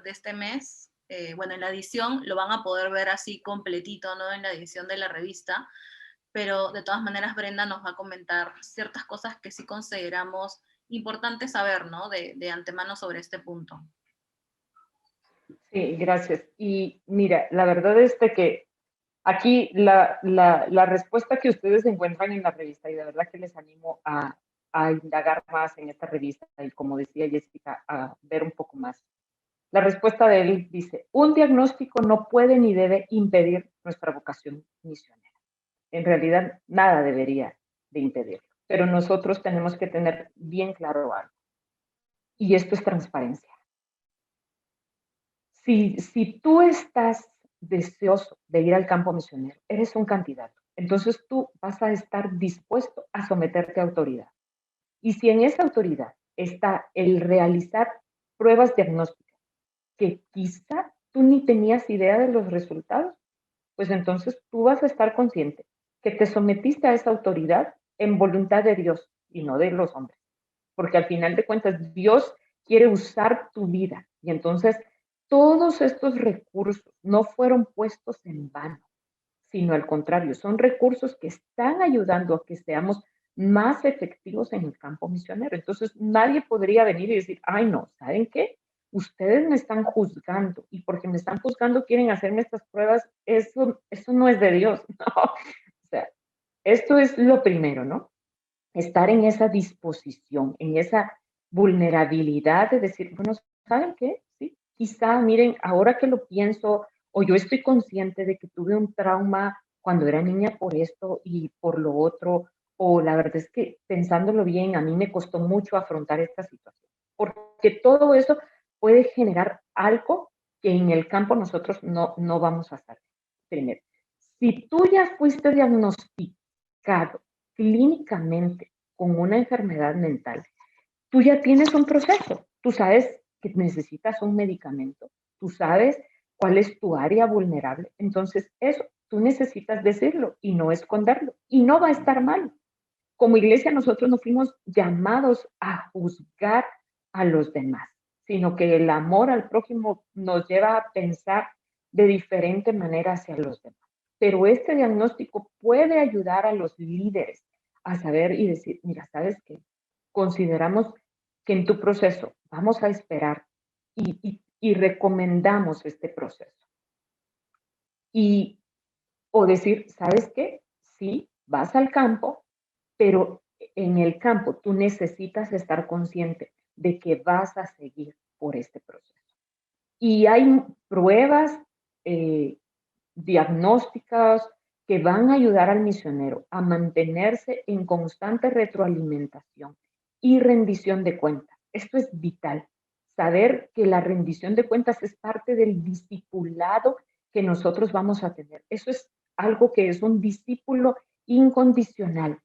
[SPEAKER 1] este mes, bueno, en la edición lo van a poder ver así completito, ¿no? En la edición de la revista, pero de todas maneras Brenda nos va a comentar ciertas cosas que sí consideramos importantes saber, ¿no? De antemano sobre este punto.
[SPEAKER 2] Sí, gracias. Y mira, la verdad es de que aquí la respuesta que ustedes encuentran en la revista, y de verdad que les animo a indagar más en esta revista y, como decía Jessica, a ver un poco más. La respuesta de él dice, un diagnóstico no puede ni debe impedir nuestra vocación misionera. En realidad, nada debería de impedirlo, pero nosotros tenemos que tener bien claro algo, y esto es transparencia. Si tú estás deseoso de ir al campo misionero, eres un candidato, entonces tú vas a estar dispuesto a someterte a autoridad. Y si en esa autoridad está el realizar pruebas diagnósticas que quizá tú ni tenías idea de los resultados, pues entonces tú vas a estar consciente que te sometiste a esa autoridad en voluntad de Dios y no de los hombres. Porque al final de cuentas Dios quiere usar tu vida y entonces todos estos recursos no fueron puestos en vano, sino al contrario, son recursos que están ayudando a que seamos más efectivos en el campo misionero. Entonces nadie podría venir y decir, ay no, ¿saben qué? Ustedes me están juzgando y porque me están juzgando quieren hacerme estas pruebas, eso no es de Dios, ¿no? O sea, esto es lo primero, ¿no? Estar en esa disposición, en esa vulnerabilidad de decir, bueno, ¿saben qué? Sí, quizá, miren, ahora que lo pienso, o yo estoy consciente de que tuve un trauma cuando era niña por esto y por lo otro, o la verdad es que pensándolo bien, a mí me costó mucho afrontar esta situación, porque todo eso puede generar algo que en el campo nosotros no vamos a saber. Primero, si tú ya fuiste diagnosticado clínicamente con una enfermedad mental, tú ya tienes un proceso. Tú sabes que necesitas un medicamento. Tú sabes cuál es tu área vulnerable. Entonces, eso, tú necesitas decirlo y no esconderlo. Y no va a estar mal. Como iglesia, nosotros no fuimos llamados a juzgar a los demás, sino que el amor al prójimo nos lleva a pensar de diferente manera hacia los demás. Pero este diagnóstico puede ayudar a los líderes a saber y decir, mira, ¿sabes qué? Consideramos que en tu proceso vamos a esperar y recomendamos este proceso. Y, o decir, ¿sabes qué? Sí, vas al campo, pero en el campo tú necesitas estar consciente de que vas a seguir por este proceso. Y hay pruebas diagnósticas que van a ayudar al misionero a mantenerse en constante retroalimentación y rendición de cuentas. Esto es vital. Saber que la rendición de cuentas es parte del discipulado que nosotros vamos a tener. Eso es algo que es un discípulo incondicional,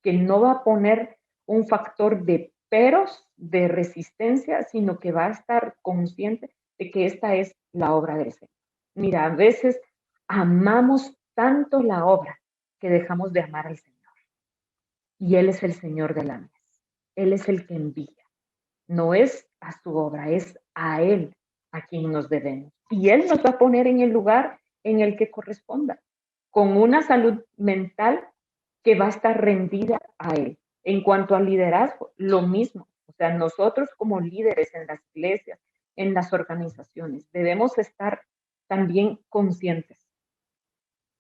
[SPEAKER 2] que no va a poner un factor de peros, de resistencia, sino que va a estar consciente de que esta es la obra del Señor. Mira, a veces amamos tanto la obra que dejamos de amar al Señor. Y Él es el Señor de la mies. Él es el que envía. No es a su obra, es a Él a quien nos debemos. Y Él nos va a poner en el lugar en el que corresponda, con una salud mental que va a estar rendida a Él. En cuanto al liderazgo, lo mismo. O sea, nosotros como líderes en las iglesias, en las organizaciones, debemos estar también conscientes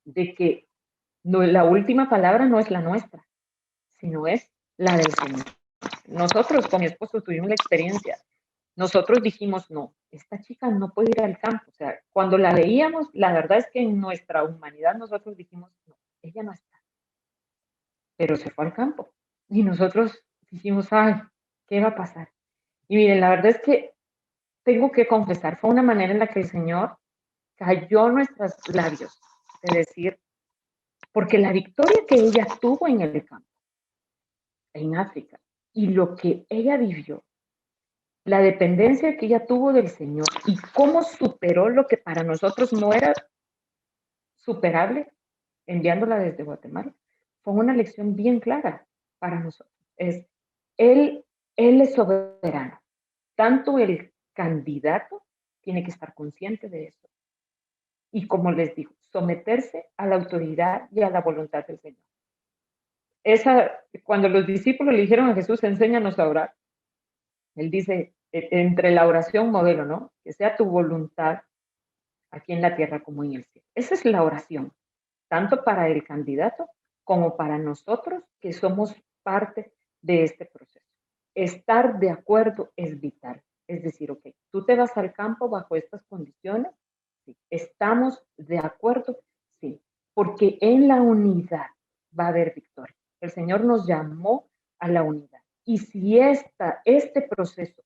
[SPEAKER 2] de que no, la última palabra no es la nuestra, sino es la del Señor. Nosotros con mi esposo tuvimos la experiencia. Nosotros dijimos, no, esta chica no puede ir al campo. O sea, cuando la veíamos, la verdad es que en nuestra humanidad nosotros dijimos, no, ella no está, pero se fue al campo. Y nosotros dijimos, ay, ¿qué va a pasar? Y miren, la verdad es que tengo que confesar, fue una manera en la que el Señor cayó nuestros labios de decir, porque la victoria que ella tuvo en el campo, en África, y lo que ella vivió, la dependencia que ella tuvo del Señor y cómo superó lo que para nosotros no era superable, enviándola desde Guatemala, fue una lección bien clara para nosotros. Es, él, él es soberano. Tanto el candidato tiene que estar consciente de eso. Y como les digo, someterse a la autoridad y a la voluntad del Señor. Cuando los discípulos le dijeron a Jesús, enséñanos a orar, él dice, entre la oración modelo, ¿no? Que sea tu voluntad aquí en la tierra como en el cielo. Esa es la oración, tanto para el candidato como para nosotros que somos parte de este proceso. Estar de acuerdo es vital. Es decir, ok, tú te vas al campo bajo estas condiciones, sí. ¿Estamos de acuerdo? Sí, porque en la unidad va a haber victoria. El Señor nos llamó a la unidad. Y si este proceso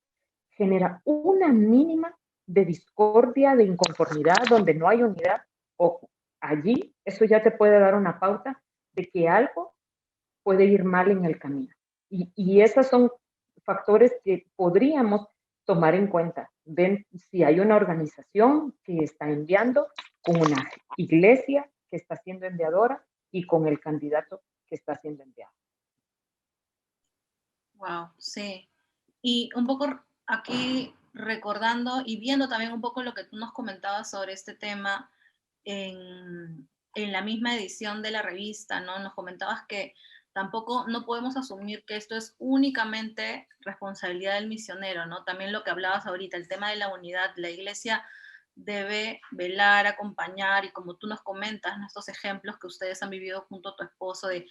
[SPEAKER 2] genera una mínima de discordia, de inconformidad, donde no hay unidad, ojo, allí eso ya te puede dar una pauta de que algo puede ir mal en el camino. Y esos son factores que podríamos tomar en cuenta. Ven, si hay una organización que está enviando, con una iglesia que está siendo enviadora y con el candidato que está siendo enviado.
[SPEAKER 1] Wow, sí. Y un poco aquí recordando y viendo también un poco lo que tú nos comentabas sobre este tema en la misma edición de la revista, ¿no? Nos comentabas que tampoco no podemos asumir que esto es únicamente responsabilidad del misionero, ¿no? También lo que hablabas ahorita, el tema de la unidad, la iglesia debe velar, acompañar y como tú nos comentas, ¿no? Estos ejemplos que ustedes han vivido junto a tu esposo de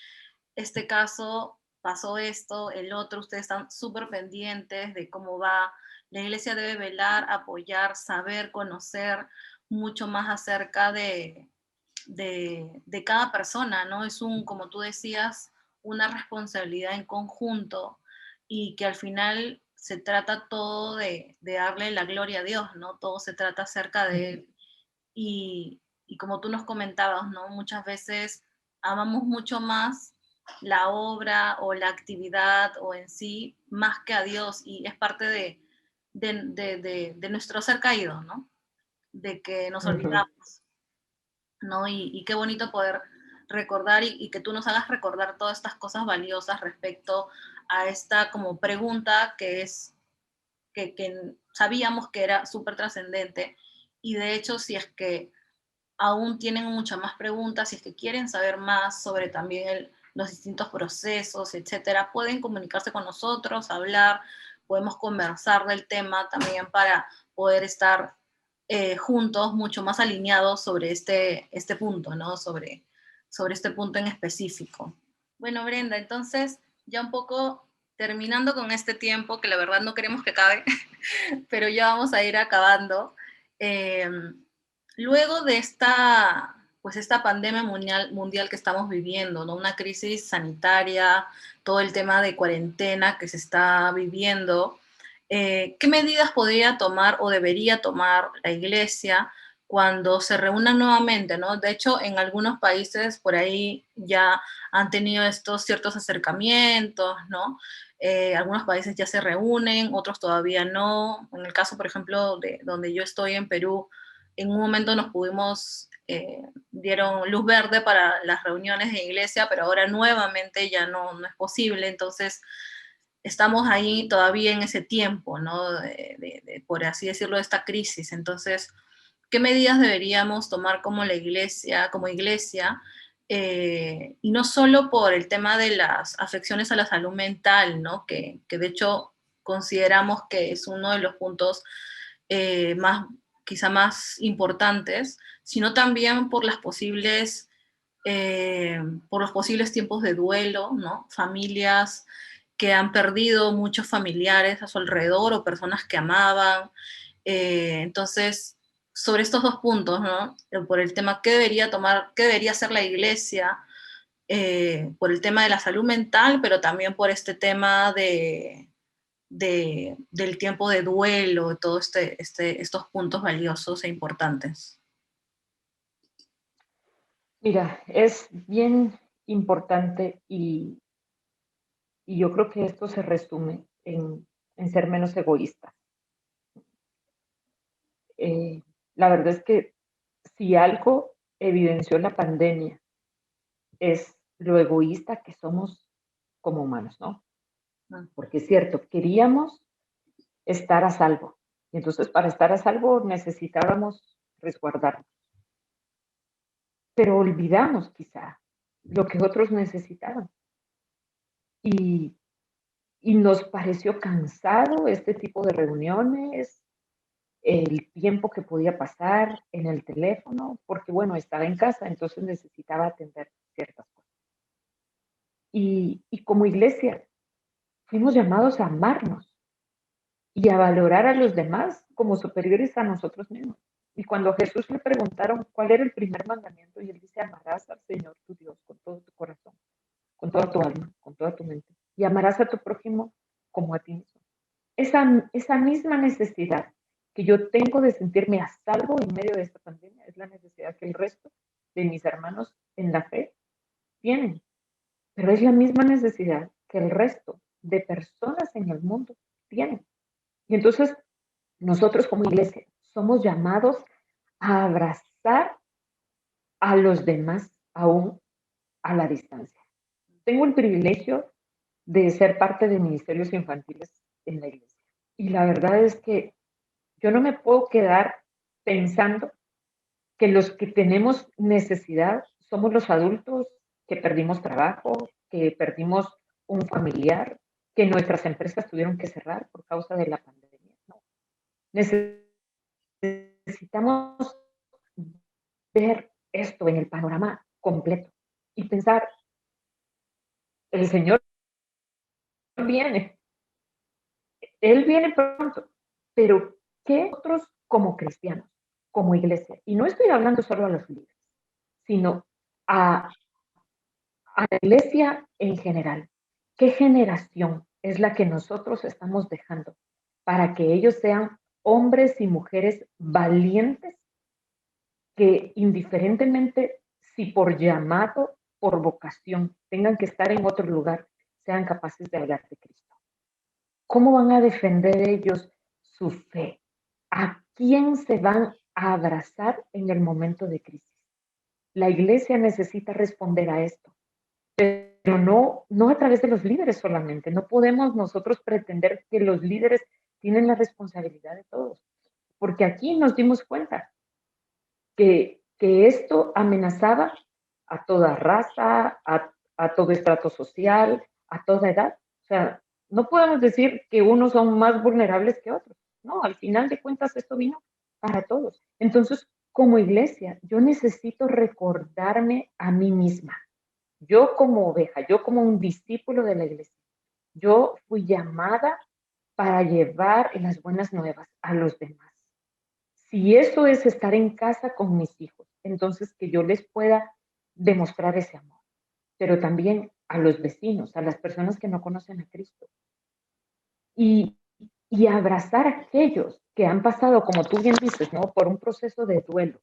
[SPEAKER 1] este caso pasó esto, el otro, ustedes están súper pendientes de cómo va. La iglesia debe velar, apoyar, saber, conocer mucho más acerca de cada persona, ¿no? Es como tú decías, una responsabilidad en conjunto y que al final se trata todo de darle la gloria a Dios, ¿no? Todo se trata acerca de Él. Y como tú nos comentabas, ¿no? Muchas veces amamos mucho más la obra o la actividad o en sí más que a Dios y es parte de nuestro ser caído, ¿no? De que nos olvidamos, ¿no? Y qué bonito poder recordar y que tú nos hagas recordar todas estas cosas valiosas respecto a esta como pregunta que sabíamos que era súper trascendente y de hecho si es que aún tienen muchas más preguntas, si es que quieren saber más sobre también los distintos procesos, etcétera, pueden comunicarse con nosotros, hablar, podemos conversar del tema también para poder estar juntos, mucho más alineados sobre este punto, ¿no? Sobre este punto en específico. Bueno, Brenda, entonces ya un poco terminando con este tiempo, que la verdad no queremos que acabe, pero ya vamos a ir acabando. Luego de esta, pues esta pandemia mundial que estamos viviendo, ¿no? Una crisis sanitaria, todo el tema de cuarentena que se está viviendo. ¿Qué medidas podría tomar o debería tomar la iglesia cuando se reúnan nuevamente, ¿no? De hecho, en algunos países por ahí ya han tenido estos ciertos acercamientos, ¿no? Algunos países ya se reúnen, otros todavía no. En el caso, por ejemplo, de donde yo estoy en Perú, en un momento nos pudimos, dieron luz verde para las reuniones de iglesia, pero ahora nuevamente ya no es posible. Entonces, estamos ahí todavía en ese tiempo, ¿no? Por así decirlo, de esta crisis. Entonces, ¿qué medidas deberíamos tomar como iglesia? Y no solo por el tema de las afecciones a la salud mental, ¿no? Que de hecho consideramos que es uno de los puntos más, quizá más importantes, sino también por los posibles tiempos de duelo, ¿no? Familias que han perdido muchos familiares a su alrededor o personas que amaban. Entonces, sobre estos dos puntos, ¿no? Por el tema qué debería tomar, qué debería hacer la iglesia, por el tema de la salud mental, pero también por este tema del tiempo de duelo, todos estos puntos valiosos e importantes.
[SPEAKER 2] Mira, es bien importante y yo creo que esto se resume en ser menos egoísta. Eh, la verdad es que si algo evidenció la pandemia es lo egoísta que somos como humanos, ¿no? Porque es cierto, queríamos estar a salvo. Y entonces para estar a salvo necesitábamos resguardarnos. Pero olvidamos quizá lo que otros necesitaban. Y, y nos pareció cansado este tipo de reuniones, el tiempo que podía pasar en el teléfono, porque bueno, estaba en casa, entonces necesitaba atender ciertas cosas. Y como iglesia fuimos llamados a amarnos y a valorar a los demás como superiores a nosotros mismos. Y cuando a Jesús le preguntaron cuál era el primer mandamiento, y él dice, amarás al Señor tu Dios con todo tu corazón, con toda tu alma, con toda tu mente, y amarás a tu prójimo como a ti mismo. Esa misma necesidad que yo tengo de sentirme a salvo en medio de esta pandemia es la necesidad que el resto de mis hermanos en la fe tienen. Pero es la misma necesidad que el resto de personas en el mundo tienen. Y entonces nosotros como iglesia somos llamados a abrazar a los demás aún a la distancia. Tengo el privilegio de ser parte de ministerios infantiles en la iglesia. Y la verdad es que yo no me puedo quedar pensando que los que tenemos necesidad somos los adultos que perdimos trabajo, que perdimos un familiar, que nuestras empresas tuvieron que cerrar por causa de la pandemia. No. Necesitamos ver esto en el panorama completo y pensar, el Señor viene, Él viene pronto, pero ¿qué otros como cristianos, como iglesia? Y no estoy hablando solo a los líderes, sino a, a la iglesia en general. ¿Qué generación es la que nosotros estamos dejando para que ellos sean hombres y mujeres valientes que indiferentemente si por llamado, por vocación, tengan que estar en otro lugar, sean capaces de hablar de Cristo? ¿Cómo van a defender ellos su fe? ¿A quién se van a abrazar en el momento de crisis? La iglesia necesita responder a esto, pero no a través de los líderes solamente. No podemos nosotros pretender que los líderes tienen la responsabilidad de todos, porque aquí nos dimos cuenta que esto amenazaba a toda raza, a todo estrato social, a toda edad. O sea, no podemos decir que unos son más vulnerables que otros. No, al final de cuentas esto vino para todos. Entonces, como iglesia, yo necesito recordarme a mí misma. Yo como oveja, yo como un discípulo de la iglesia, yo fui llamada para llevar las buenas nuevas a los demás. Si eso es estar en casa con mis hijos, entonces que yo les pueda demostrar ese amor, pero también a los vecinos, a las personas que no conocen a Cristo. Y, y abrazar a aquellos que han pasado, como tú bien dices, ¿no? Por un proceso de duelo,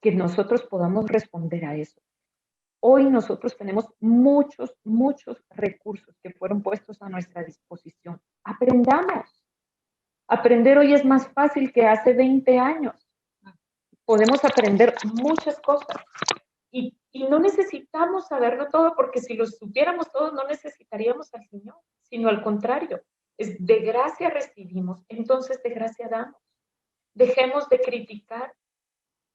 [SPEAKER 2] que nosotros podamos responder a eso. Hoy nosotros tenemos muchos, muchos recursos que fueron puestos a nuestra disposición. Aprendamos. Aprender hoy es más fácil que hace 20 años. Podemos aprender muchas cosas y no necesitamos saberlo todo, porque si lo supiéramos todos no necesitaríamos al Señor, sino al contrario, es de gracia recibimos, entonces de gracia damos. Dejemos de criticar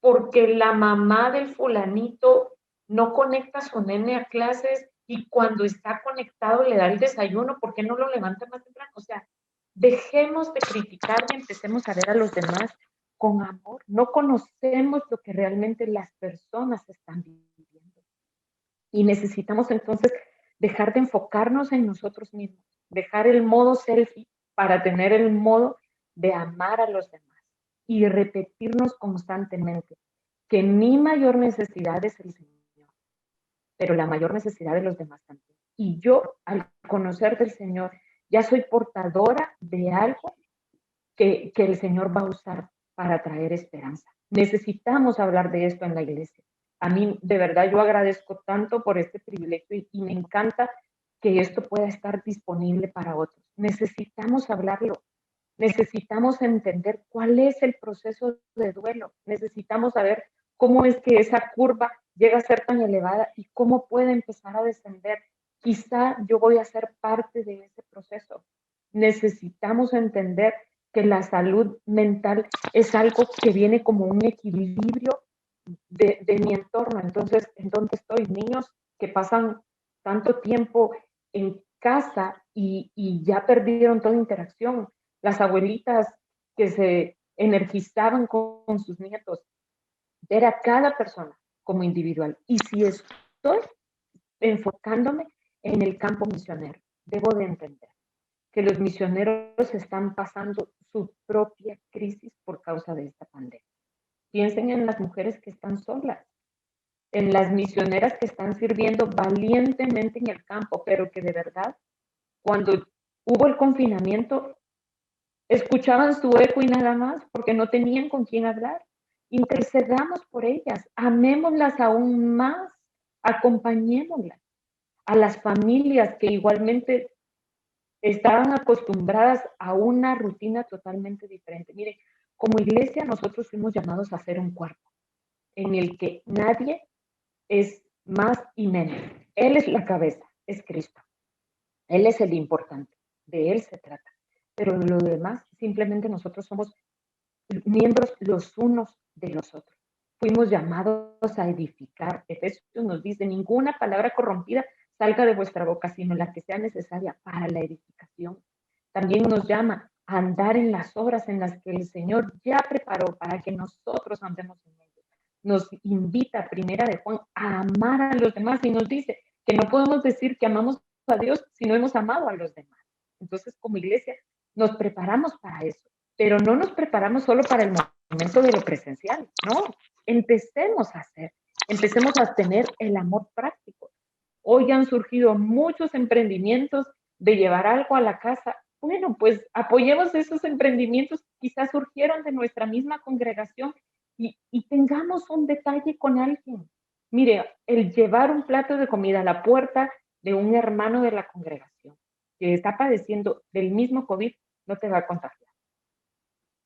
[SPEAKER 2] porque la mamá del fulanito no conecta a su nene a clases y cuando está conectado le da el desayuno, ¿por qué no lo levanta más temprano? O sea, dejemos de criticar y empecemos a ver a los demás con amor. No conocemos lo que realmente las personas están viviendo. Y necesitamos entonces dejar de enfocarnos en nosotros mismos, dejar el modo selfie para tener el modo de amar a los demás y repetirnos constantemente que mi mayor necesidad es el Señor, pero la mayor necesidad de los demás también. Y yo, al conocer del Señor, ya soy portadora de algo que el Señor va a usar para traer esperanza. Necesitamos hablar de esto en la iglesia. A mí, de verdad, yo agradezco tanto por este privilegio y me encanta que esto pueda estar disponible para otros. Necesitamos hablarlo. Necesitamos entender cuál es el proceso de duelo. Necesitamos saber cómo es que esa curva llega a ser tan elevada y cómo puede empezar a descender. Quizá yo voy a ser parte de ese proceso. Necesitamos entender que la salud mental es algo que viene como un equilibrio de mi entorno. Entonces, ¿en dónde estoy? Niños que pasan tanto tiempo en casa y ya perdieron toda interacción. Las abuelitas que se energizaban con sus nietos. Ver a cada persona como individual. Y si estoy enfocándome en el campo misionero, debo de entender que los misioneros están pasando su propia crisis por causa de esta pandemia. Piensen en las mujeres que están solas, en las misioneras que están sirviendo valientemente en el campo, pero que de verdad, cuando hubo el confinamiento, escuchaban su eco y nada más, porque no tenían con quién hablar. Intercedamos por ellas, amémoslas aún más, acompañémoslas. A las familias que igualmente estaban acostumbradas a una rutina totalmente diferente. Miren, como iglesia nosotros fuimos llamados a hacer un cuerpo en el que nadie es más y menos. Él es la cabeza, es Cristo. Él es el importante, de Él se trata. Pero lo demás, simplemente nosotros somos miembros los unos de los otros. Fuimos llamados a edificar. Efesios nos dice, ninguna palabra corrompida salga de vuestra boca, sino la que sea necesaria para la edificación. También nos llama a andar en las obras en las que el Señor ya preparó para que nosotros andemos en ellas. Nos invita, primera de Juan, a amar a los demás y nos dice que no podemos decir que amamos a Dios si no hemos amado a los demás. Entonces, como iglesia, nos preparamos para eso, pero no nos preparamos solo para el momento de lo presencial, no, empecemos a hacer, empecemos a tener el amor práctico. Hoy han surgido muchos emprendimientos de llevar algo a la casa. Bueno, pues apoyemos esos emprendimientos, quizás surgieron de nuestra misma congregación y tengamos un detalle con alguien. Mire, el llevar un plato de comida a la puerta de un hermano de la congregación que está padeciendo del mismo COVID no te va a contagiar.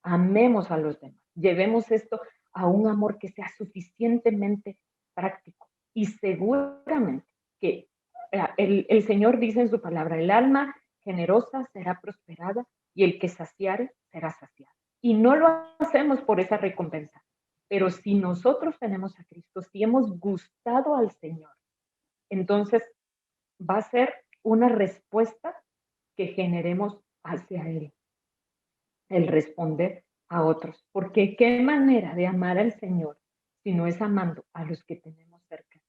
[SPEAKER 2] Amemos a los demás. Llevemos esto a un amor que sea suficientemente práctico. Y seguramente que el Señor dice en su palabra, el alma generosa será prosperada y el que saciare será saciado. Y no lo hacemos por esa recompensa. Pero si nosotros tenemos a Cristo, si hemos gustado al Señor, entonces va a ser una respuesta que generemos hacia Él, el responder a otros. Porque qué manera de amar al Señor si no es amando a los que tenemos cerca.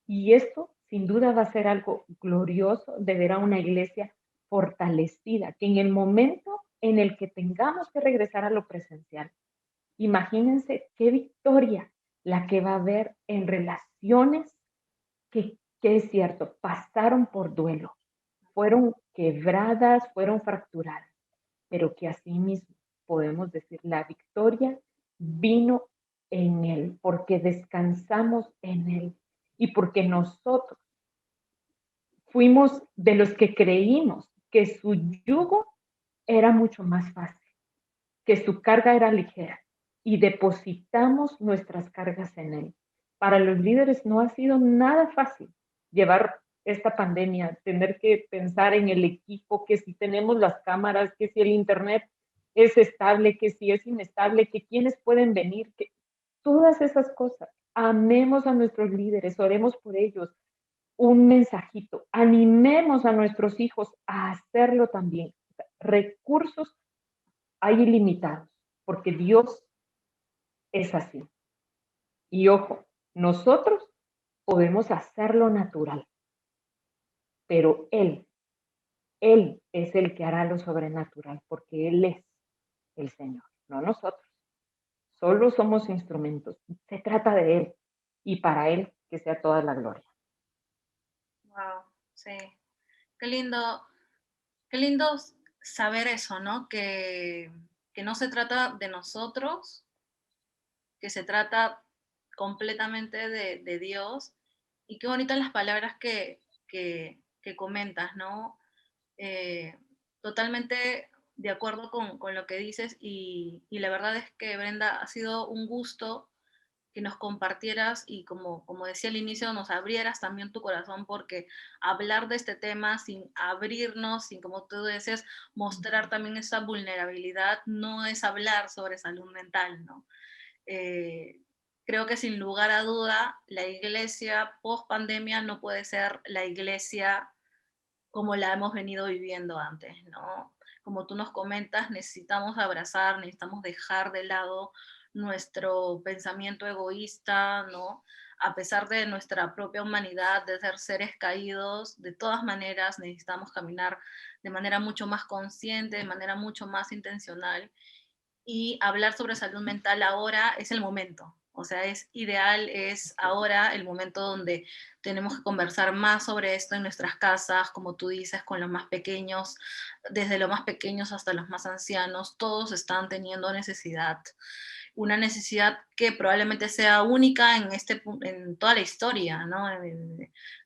[SPEAKER 2] Y esto sin duda va a ser algo glorioso de ver a una iglesia fortalecida, que en el momento en el que tengamos que regresar a lo presencial, imagínense qué victoria la que va a ver en relaciones que es cierto, pasaron por duelo, fueron quebradas, fueron fracturadas, pero que asimismo podemos decir la victoria vino en Él, porque descansamos en Él y porque nosotros fuimos de los que creímos que su yugo era mucho más fácil, que su carga era ligera y depositamos nuestras cargas en Él. Para los líderes no ha sido nada fácil llevar esta pandemia, tener que pensar en el equipo, que si tenemos las cámaras, que si el internet es estable, que si es inestable, que quiénes pueden venir, que todas esas cosas. Amemos a nuestros líderes, oremos por ellos, un mensajito, animemos a nuestros hijos a hacerlo también. Recursos hay ilimitados, porque Dios es así. Y ojo, nosotros podemos hacerlo natural, pero Él es el que hará lo sobrenatural, porque Él es el Señor, no nosotros. Solo somos instrumentos. Se trata de Él y para Él que sea toda la gloria.
[SPEAKER 1] Wow, sí. Qué lindo saber eso, ¿no? Que no se trata de nosotros, que se trata completamente de Dios. Y qué bonitas las palabras que comentas, ¿no? Eh, Totalmente de acuerdo con lo que dices y la verdad es que Brenda, ha sido un gusto que nos compartieras y como decía al inicio, nos abrieras también tu corazón porque hablar de este tema sin abrirnos, sin como tú dices, mostrar también esa vulnerabilidad, no es hablar sobre salud mental, ¿no? Eh, Creo que sin lugar a duda la iglesia post pandemia no puede ser la iglesia como la hemos venido viviendo antes, ¿no? Como tú nos comentas, necesitamos abrazar, necesitamos dejar de lado nuestro pensamiento egoísta, ¿no? A pesar de nuestra propia humanidad, de ser seres caídos, de todas maneras necesitamos caminar de manera mucho más consciente, de manera mucho más intencional y hablar sobre salud mental ahora es el momento. O sea, es ideal, es ahora el momento donde tenemos que conversar más sobre esto en nuestras casas, como tú dices, con los más pequeños, desde los más pequeños hasta los más ancianos, todos están teniendo necesidad, una necesidad que probablemente sea única en toda la historia, ¿no?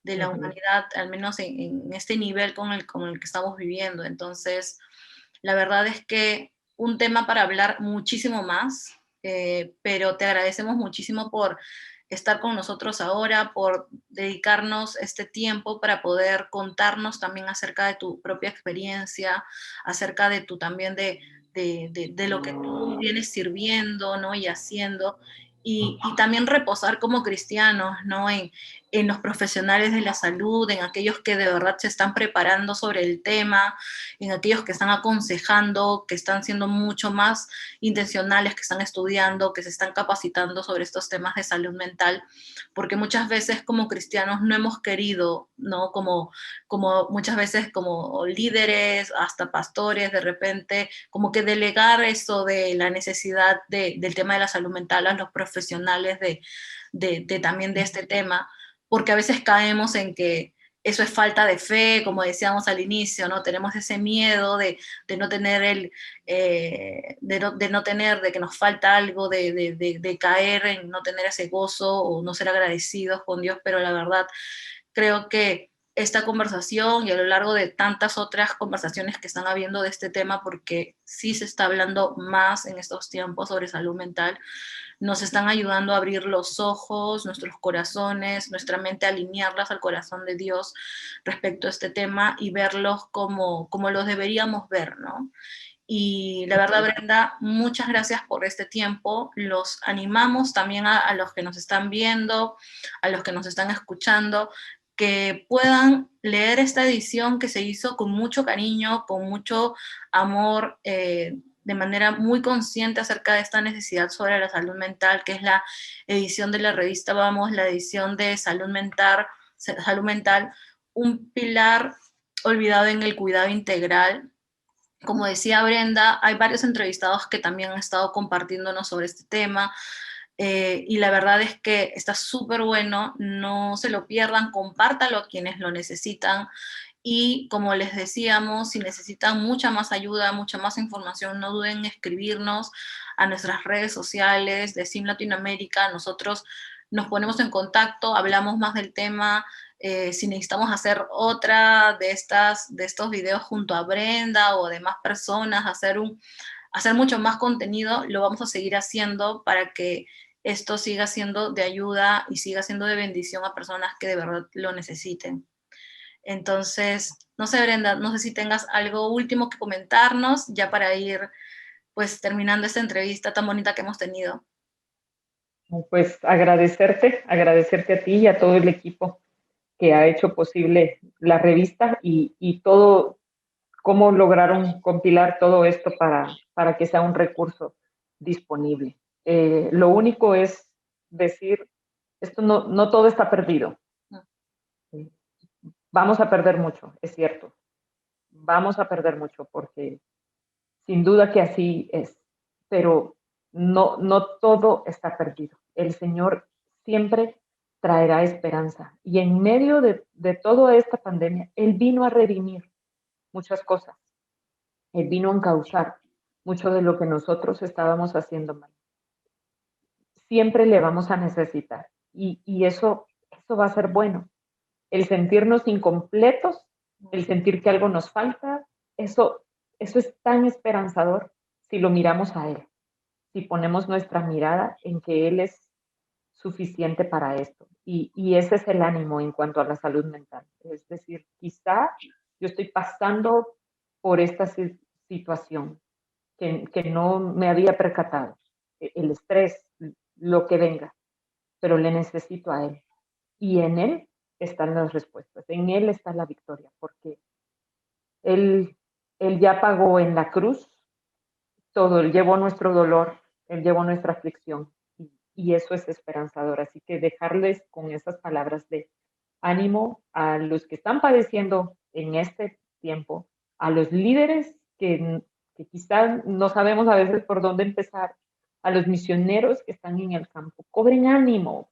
[SPEAKER 1] De la humanidad, al menos en este nivel con el que estamos viviendo. Entonces, la verdad es que un tema para hablar muchísimo más, pero te agradecemos muchísimo por estar con nosotros ahora, por dedicarnos este tiempo para poder contarnos también acerca de tu propia experiencia, acerca de tu también de lo que tú vienes sirviendo, ¿no? Y haciendo. Y también reposar como cristianos, ¿no? En los profesionales de la salud, en aquellos que de verdad se están preparando sobre el tema, en aquellos que están aconsejando, que están siendo mucho más intencionales, que están estudiando, que se están capacitando sobre estos temas de salud mental, porque muchas veces como cristianos no hemos querido, ¿no? Como muchas veces como líderes, hasta pastores, de repente, como que delegar eso de la necesidad del tema de la salud mental a los profesionales también de este tema, porque a veces caemos en que eso es falta de fe, como decíamos al inicio, ¿no? Tenemos ese miedo de no tener de no tener, de que nos falta algo, de caer en no tener ese gozo o no ser agradecidos con Dios, pero la verdad creo que esta conversación y a lo largo de tantas otras conversaciones que están habiendo de este tema, porque sí se está hablando más en estos tiempos sobre salud mental, nos están ayudando a abrir los ojos, nuestros corazones, nuestra mente, a alinearlas al corazón de Dios respecto a este tema y verlos como los deberíamos ver, ¿no? Y la verdad, Brenda, muchas gracias por este tiempo. Los animamos también a los que nos están viendo, a los que nos están escuchando, que puedan leer esta edición que se hizo con mucho cariño, con mucho amor, de manera muy consciente acerca de esta necesidad sobre la salud mental, que es la edición de la revista Vamos, la edición de salud mental, un pilar olvidado en el cuidado integral. Como decía Brenda, hay varios entrevistados que también han estado compartiéndonos sobre este tema. y la verdad es que está súper bueno, no se lo pierdan, compártalo a quienes lo necesitan. Y como les decíamos, si necesitan mucha más ayuda, mucha más información, no duden en escribirnos a nuestras redes sociales de SIM Latinoamérica. Nosotros nos ponemos en contacto, hablamos más del tema. Si necesitamos hacer otra de estos videos junto a Brenda o de más personas, hacer mucho más contenido, lo vamos a seguir haciendo para que esto siga siendo de ayuda y siga siendo de bendición a personas que de verdad lo necesiten. Entonces, no sé, Brenda, no sé si tengas algo último que comentarnos ya para ir pues terminando esta entrevista tan bonita que hemos tenido.
[SPEAKER 2] Pues agradecerte a ti y a todo el equipo que ha hecho posible la revista y todo, cómo lograron compilar todo esto para que sea un recurso disponible. Lo único es decir, esto no todo está perdido. Vamos a perder mucho, es cierto. Vamos a perder mucho porque sin duda que así es, pero no todo está perdido. El Señor siempre traerá esperanza. Y en medio de toda esta pandemia, Él vino a redimir muchas cosas. Él vino a encauzar mucho de lo que nosotros estábamos haciendo mal. Siempre le vamos a necesitar. Y eso va a ser bueno. El sentirnos incompletos, el sentir que algo nos falta, eso es tan esperanzador si lo miramos a Él, si ponemos nuestra mirada en que Él es suficiente para esto. Y ese es el ánimo en cuanto a la salud mental. Es decir, quizá yo estoy pasando por esta situación que no me había percatado, el estrés, lo que venga, pero le necesito a Él. Y en Él están las respuestas, en Él está la victoria, porque Él, Él ya pagó en la cruz todo, Él llevó nuestro dolor, Él llevó nuestra aflicción y eso es esperanzador. Así que dejarles con esas palabras de ánimo a los que están padeciendo en este tiempo, a los líderes que quizás no sabemos a veces por dónde empezar, a los misioneros que están en el campo. Cobren ánimo,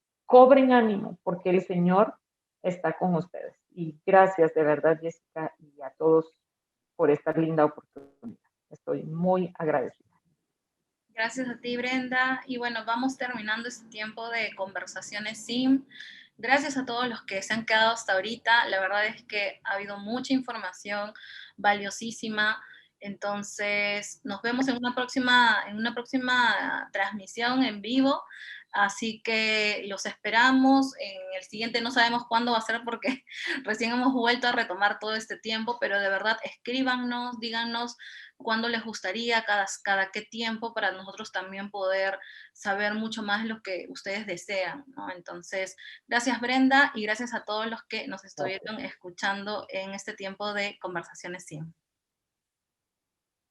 [SPEAKER 2] porque el Señor está con ustedes. Y gracias de verdad, Jessica, y a todos por esta linda oportunidad. Estoy muy agradecida.
[SPEAKER 1] Gracias a ti, Brenda. Y bueno, vamos terminando este tiempo de conversaciones SIM. Gracias a todos los que se han quedado hasta ahorita. La verdad es que ha habido mucha información valiosísima. Entonces, nos vemos en una próxima transmisión en vivo. Así que los esperamos. En el siguiente no sabemos cuándo va a ser porque recién hemos vuelto a retomar todo este tiempo, pero de verdad escríbanos, díganos cuándo les gustaría, cada qué tiempo, para nosotros también poder saber mucho más lo que ustedes desean, ¿no? Entonces, gracias Brenda y gracias a todos los que nos estuvieron
[SPEAKER 2] Gracias.
[SPEAKER 1] escuchando en este tiempo de Conversaciones SIM.